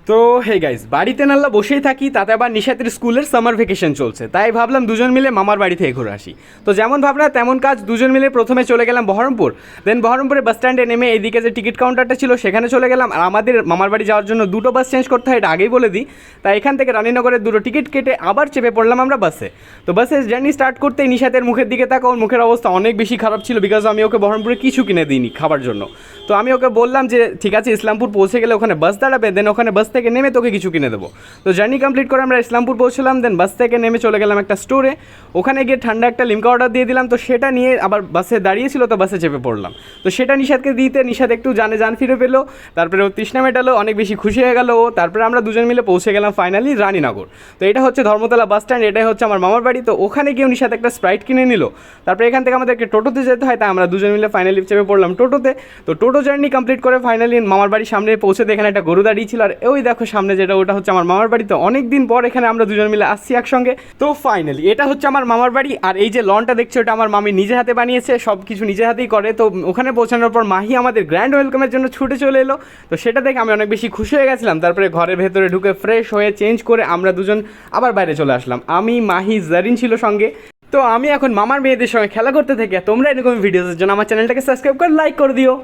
তো hey guys, বাড়িতে নাল্লা বসেই থাকি, তাতে আবার নিশাতের স্কুলের সামার ভ্যাকেশন চলছে, তাই ভাবলাম দুজন মিলে মামার বাড়ি থেকে ঘুরে আসি। তো যেমন ভাবনা তেমন কাজ, দুজন মিলে প্রথমে চলে গেলাম বহরমপুর। দেন বহরমপুরে বাস স্ট্যান্ডে নেমে এইদিকে যে টিকিট কাউন্টারটা ছিল সেখানে চলে গেলাম। আর আমাদের মামার বাড়ি যাওয়ার জন্য দুটো বাস চেঞ্জ করতে হয়, এটা আগেই বলে দিই। তাই এখান থেকে রানীনগরের দুটো টিকিট কেটে আবার চেপে পড়লাম আমরা বাসে। তো বাসে জার্নি স্টার্ট করতেই নিশাতের মুখের দিকে তাকাও, ওর মুখের অবস্থা অনেক বেশি খারাপ ছিল, বিকজ আমি ওকে বহরমপুরে কিছু কিনে দিইনি খাবার জন্য। তো আমি ওকে বললাম যে ঠিক আছে, ইসলামপুর পৌঁছে গেলে ওখানে বাস দাঁড়াবে, দেন ওখানে বাস থেকে নেমে তোকে কিছু কিনে দেবো। তো জার্নি কমপ্লিট করে আমরা ইসলামপুর পৌঁছলাম। দেন বাস থেকে নেমে চলে গেলাম একটা স্টোরে, ওখানে গিয়ে ঠান্ডা একটা লিমকা অর্ডার দিয়ে দিলাম। তো সেটা নিয়ে আবার বাসে দাঁড়িয়েছিল, তো বাসে চেপে পড়লাম। তো সেটা নিশাদকে দিতে নিশাদ একটু জান ফিরে পেলো, তারপরে ও তৃষ্ণা মেটালো, অনেক বেশি খুশি হয়ে গেল ও। তারপরে আমরা দুজন মিলে পৌঁছে গেলাম ফাইনালি রানীনগর। তো এটা হচ্ছে ধর্মতলা বাস স্ট্যান্ড, এটাই হচ্ছে আমার মামার বাড়ি। তো ওখানে গিয়েও নিশাদ একটা স্প্রাইট কিনে নিল। তারপরে এখান থেকে আমাদেরকে টোটোতে যেতে হয়, তাই আমরা দুজন মিলে ফাইনালি চেপে পড়লাম টোটোতে। তো টোটো জার্নি কমপ্লিট করে ফাইনালি মামার বাড়ির সামনে পৌঁছে এখানে একটা গরু দাঁড়িয়ে ছিল। আর ওই দেখো সামনে যেটা, ওটা হচ্ছে আমার মামার বাড়ি। তো অনেক দিন পর এখানে আমরা দুজন মিলে আসছি একসঙ্গে। তো ফাইনালি এটা হচ্ছে আমার মামার বাড়ি। আর এই যে লনটা দেখছো, এটা আমার মামি নিজে হাতে বানিয়েছে, সব কিছু নিজে হাতেই করে। তো ওখানে পৌঁছানোর পর মাহি আমাদের গ্র্যান্ড ওয়েলকামের জন্য ছুটে চলে এলো। তো সেটা দেখে আমি অনেক বেশি খুশি হয়ে গেছিলাম। তারপরে ঘরের ভেতরে ঢুকে ফ্রেশ হয়ে চেঞ্জ করে আমরা দুজন আবার বাইরে চলে আসলাম। আমি, মাহি, জারিন ছিল সঙ্গে। তো আমি এখন মামার মেয়েদের সঙ্গে খেলা করতে থাকি। তোমরা এরকম ভিডিওসের জন্য আমার চ্যানেলটাকে সাবস্ক্রাইব করে লাইক করে দিও।